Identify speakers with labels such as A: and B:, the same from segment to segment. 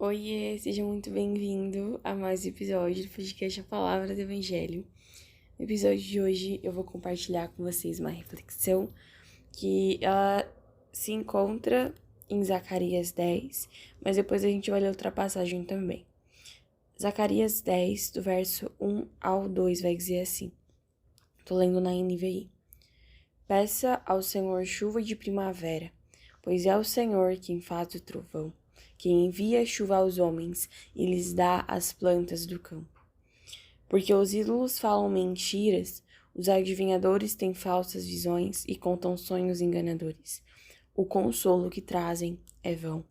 A: Oiê, seja muito bem-vindo a mais um episódio do podcast A Palavra do Evangelho. No episódio de hoje eu vou compartilhar com vocês uma reflexão que ela se encontra em Zacarias 10, mas depois a gente vai ler outra passagem também. Zacarias 10, do verso 1 ao 2, vai dizer assim. Tô lendo na NVI. Peça ao Senhor chuva de primavera, pois é o Senhor quem faz o trovão, quem envia chuva aos homens e lhes dá as plantas do campo. Porque os ídolos falam mentiras, os adivinhadores têm falsas visões e contam sonhos enganadores. O consolo que trazem é vão.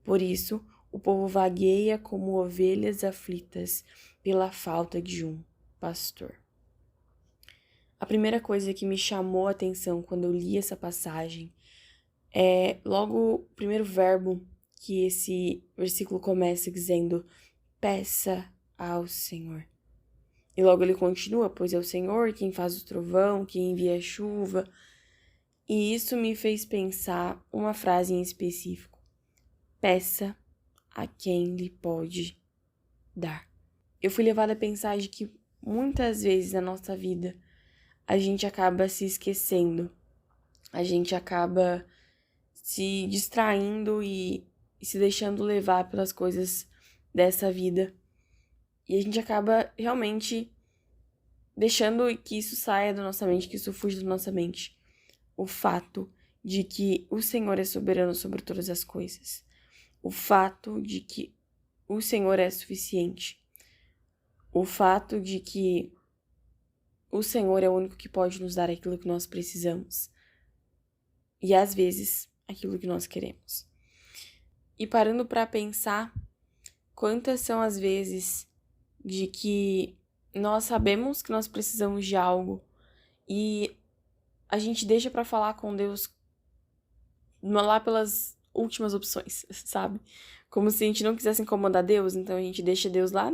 A: Por isso, o povo vagueia como ovelhas aflitas pela falta de um pastor. A primeira coisa que me chamou a atenção quando eu li essa passagem é logo o primeiro verbo que esse versículo começa dizendo: peça ao Senhor. E logo ele continua: pois é o Senhor quem faz o trovão, quem envia a chuva. E isso me fez pensar uma frase em específico: peça a quem lhe pode dar. Eu fui levada a pensar de que muitas vezes na nossa vida a gente acaba se esquecendo, a gente acaba se distraindo e se deixando levar pelas coisas dessa vida. E a gente acaba realmente deixando que isso saia da nossa mente, que isso fuja da nossa mente. O fato de que o Senhor é soberano sobre todas as coisas. O fato de que o Senhor é suficiente. O fato de que o Senhor é o único que pode nos dar aquilo que nós precisamos. E às vezes, aquilo que nós queremos. E parando para pensar, quantas são as vezes de que nós sabemos que nós precisamos de algo e a gente deixa para falar com Deus lá pelas últimas opções, sabe? Como se a gente não quisesse incomodar Deus, então a gente deixa Deus lá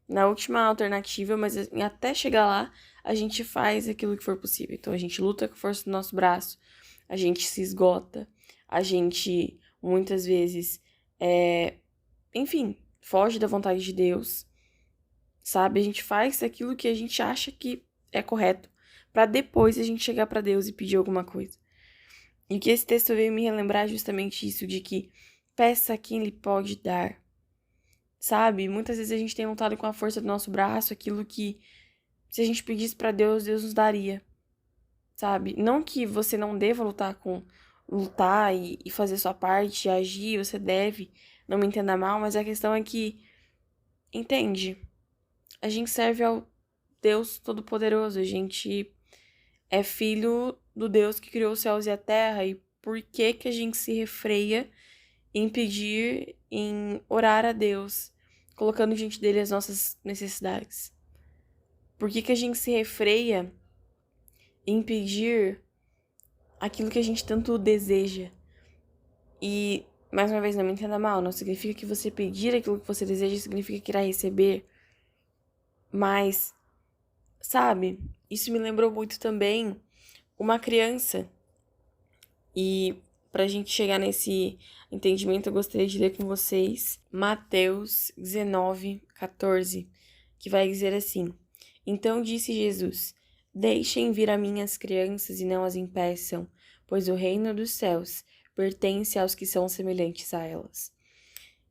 A: na última alternativa, mas até chegar lá, a gente faz aquilo que for possível. Então a gente luta com a força do nosso braço, a gente se esgota, a gente muitas vezes, enfim, foge da vontade de Deus, sabe? A gente faz aquilo que a gente acha que é correto, para depois a gente chegar para Deus e pedir alguma coisa. E que esse texto veio me relembrar justamente isso, de que peça a quem lhe pode dar. Sabe? Muitas vezes a gente tem lutado com a força do nosso braço, aquilo que se a gente pedisse para Deus, Deus nos daria. Sabe? Não que você não deva lutar e fazer sua parte, agir, você deve, não me entenda mal, mas a questão é que, entende? A gente serve ao Deus Todo-Poderoso, a gente é filho do Deus que criou os céus e a terra, e por que a gente se refreia em pedir, em orar a Deus, colocando diante dele as nossas necessidades? Por que a gente se refreia em pedir aquilo que a gente tanto deseja? E, mais uma vez, não me entenda mal, não significa que você pedir aquilo que você deseja significa que irá receber. Mas, sabe, isso me lembrou muito também uma criança. E pra gente chegar nesse entendimento, eu gostaria de ler com vocês Mateus 19:14, que vai dizer assim: Então disse Jesus: Deixem vir a mim as crianças e não as impeçam, pois o reino dos céus pertence aos que são semelhantes a elas.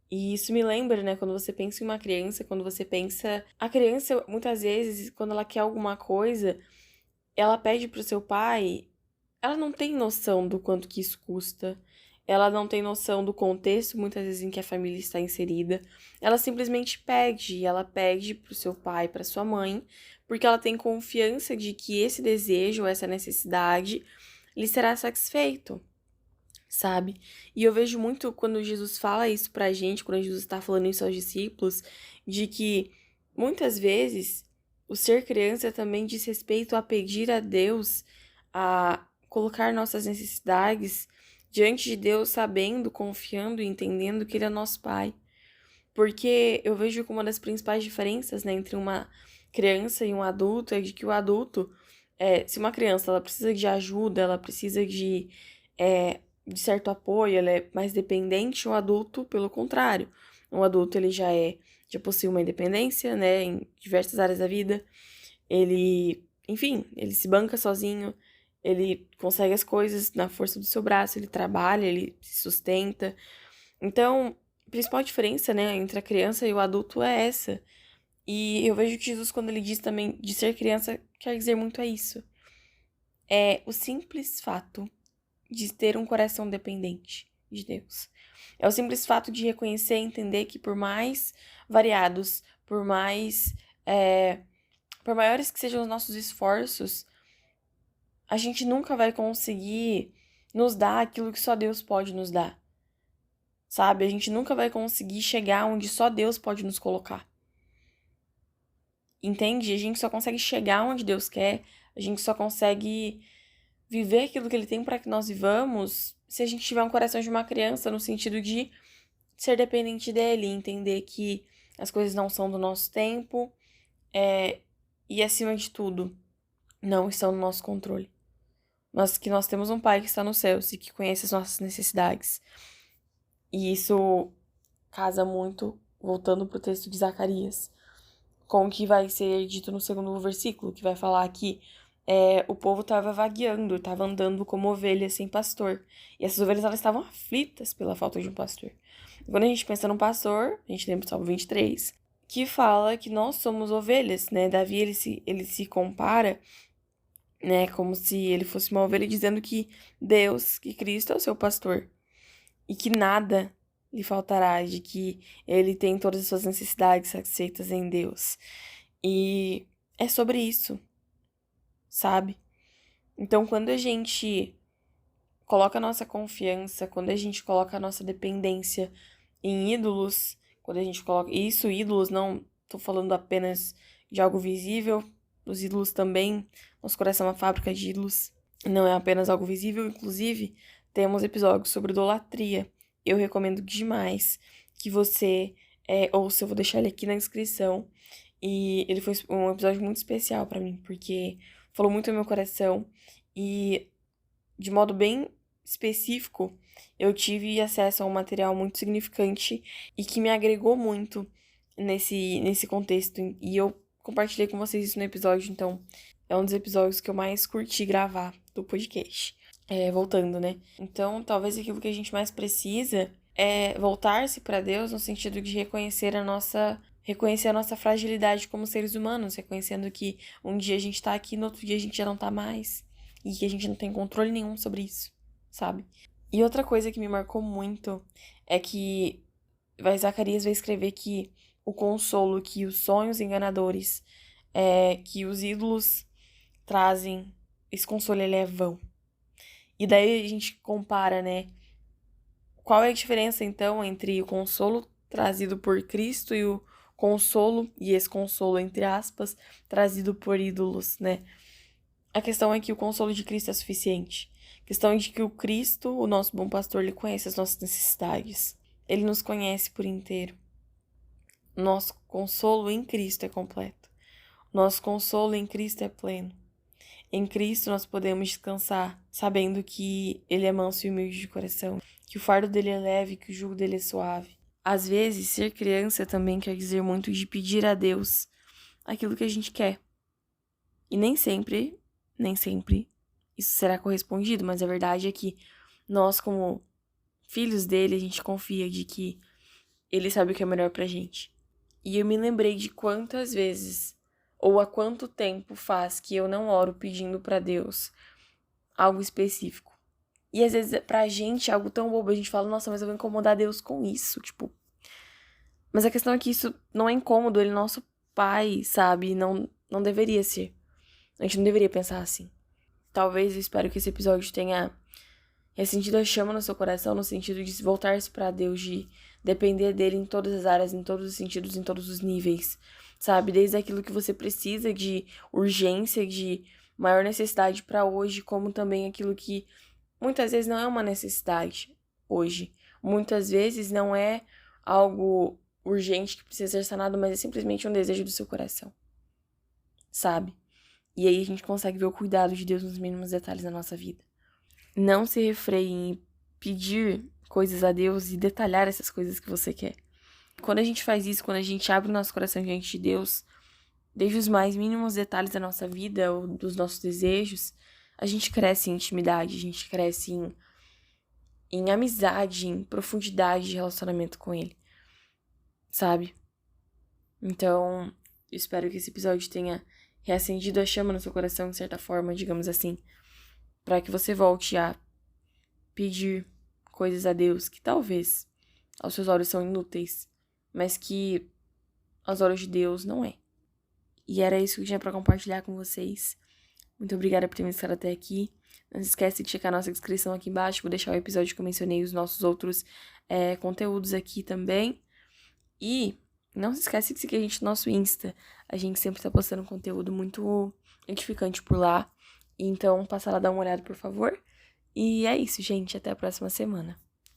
A: E isso me lembra, né, quando você pensa em uma criança, quando você pensa... A criança, muitas vezes, quando ela quer alguma coisa, ela pede pro seu pai, ela não tem noção do quanto que isso custa, ela não tem noção do contexto, muitas vezes, em que a família está inserida. Ela simplesmente pede, ela pede pro seu pai, pra sua mãe, porque ela tem confiança de que esse desejo, essa necessidade, lhe será satisfeito, sabe? E eu vejo muito quando Jesus fala isso pra gente, quando Jesus está falando isso aos discípulos, de que muitas vezes o ser criança também diz respeito a pedir a Deus, a colocar nossas necessidades diante de Deus, sabendo, confiando e entendendo que Ele é nosso Pai. Porque eu vejo que uma das principais diferenças, né, entre uma criança e um adulto é de que o adulto, se uma criança ela precisa de ajuda, ela precisa de de certo apoio, ela é mais dependente, o adulto, pelo contrário. O adulto, ele já possui uma independência, né, em diversas áreas da vida. Ele, enfim, ele se banca sozinho, ele consegue as coisas na força do seu braço, ele trabalha, ele se sustenta. Então, a principal diferença, né, entre a criança e o adulto é essa. E eu vejo que Jesus, quando ele diz também de ser criança, quer dizer muito é isso. É o simples fato de ter um coração dependente de Deus. É o simples fato de reconhecer e entender que por mais variados, por maiores que sejam os nossos esforços, a gente nunca vai conseguir nos dar aquilo que só Deus pode nos dar. Sabe? A gente nunca vai conseguir chegar onde só Deus pode nos colocar. Entende? A gente só consegue chegar onde Deus quer, a gente só consegue viver aquilo que Ele tem para que nós vivamos se a gente tiver um coração de uma criança, no sentido de ser dependente dele, entender que as coisas não são do nosso tempo, e acima de tudo, não estão no nosso controle. Mas que nós temos um Pai que está nos céus e que conhece as nossas necessidades. E isso casa muito, voltando para o texto de Zacarias, com o que vai ser dito no segundo versículo, que vai falar que o povo estava vagueando, estava andando como ovelhas sem pastor. E essas ovelhas, elas estavam aflitas pela falta de um pastor. Quando a gente pensa num pastor, a gente lembra do Salmo 23, que fala que nós somos ovelhas, né? Davi, ele se compara, né, como se ele fosse uma ovelha, dizendo que Deus, que Cristo é o seu pastor. E que nada lhe faltará, de que ele tem todas as suas necessidades satisfeitas em Deus. E é sobre isso, sabe? Então, quando a gente coloca a nossa confiança, quando a gente coloca a nossa dependência em ídolos, quando a gente coloca... Isso, ídolos, não tô falando apenas de algo visível, os ídolos também, nosso coração é uma fábrica de ídolos, não é apenas algo visível, inclusive temos episódios sobre idolatria. Eu recomendo demais que você ouça, eu vou deixar ele aqui na descrição. E ele foi um episódio muito especial pra mim, porque falou muito no meu coração e, de modo bem específico, eu tive acesso a um material muito significante e que me agregou muito nesse contexto. E eu compartilhei com vocês isso no episódio, então é um dos episódios que eu mais curti gravar do podcast. Voltando, né? Então, talvez aquilo que a gente mais precisa é voltar-se para Deus no sentido de reconhecer a nossa fragilidade como seres humanos, reconhecendo que um dia a gente tá aqui, no outro dia a gente já não tá mais, e que a gente não tem controle nenhum sobre isso, sabe? E outra coisa que me marcou muito é que Zacarias vai escrever que o consolo que os sonhos enganadores, que os ídolos trazem, esse consolo ele é vão. E daí a gente compara, né? Qual é a diferença, então, entre o consolo trazido por Cristo e o consolo, e esse consolo, entre aspas, trazido por ídolos, né? A questão é que o consolo de Cristo é suficiente. A questão é de que o Cristo, o nosso bom pastor, ele conhece as nossas necessidades. Ele nos conhece por inteiro. Nosso consolo em Cristo é completo. Nosso consolo em Cristo é pleno. Em Cristo nós podemos descansar, sabendo que Ele é manso e humilde de coração, que o fardo dele é leve, que o jugo dele é suave. Às vezes, ser criança também quer dizer muito de pedir a Deus aquilo que a gente quer. E nem sempre, isso será correspondido, mas a verdade é que nós, como filhos dele, a gente confia de que Ele sabe o que é melhor pra gente. E eu me lembrei de quantas vezes, ou há quanto tempo faz que eu não oro pedindo pra Deus algo específico. E às vezes pra gente é algo tão bobo, a gente fala, nossa, mas eu vou incomodar Deus com isso, tipo. Mas a questão é que isso não é incômodo, Ele é nosso pai, sabe? Não deveria ser. A gente não deveria pensar assim. Talvez eu espero que esse episódio tenha sentido a chama no seu coração, no sentido de voltar-se pra Deus, de depender dele em todas as áreas, em todos os sentidos, em todos os níveis, sabe? Desde aquilo que você precisa de urgência, de maior necessidade pra hoje, como também aquilo que muitas vezes não é uma necessidade hoje. Muitas vezes não é algo urgente que precisa ser sanado, mas é simplesmente um desejo do seu coração, sabe? E aí a gente consegue ver o cuidado de Deus nos mínimos detalhes da nossa vida. Não se refreie em pedir coisas a Deus e detalhar essas coisas que você quer. Quando a gente faz isso, quando a gente abre o nosso coração diante de Deus, desde os mais mínimos detalhes da nossa vida ou dos nossos desejos, a gente cresce em intimidade, a gente cresce em amizade, em profundidade de relacionamento com Ele, sabe? Então, eu espero que esse episódio tenha reacendido a chama no seu coração, de certa forma, digamos assim, para que você volte a pedir coisas a Deus que talvez aos seus olhos são inúteis, mas que aos olhos de Deus não é. E era isso que eu tinha pra compartilhar com vocês. Muito obrigada por ter me escutado até aqui. Não se esquece de checar a nossa descrição aqui embaixo. Vou deixar o episódio que eu mencionei, os nossos outros conteúdos aqui também. E não se esquece de seguir a gente no nosso Insta. A gente sempre tá postando conteúdo muito edificante por lá. Então, passa lá, dá uma olhada, por favor. E é isso, gente. Até a próxima semana.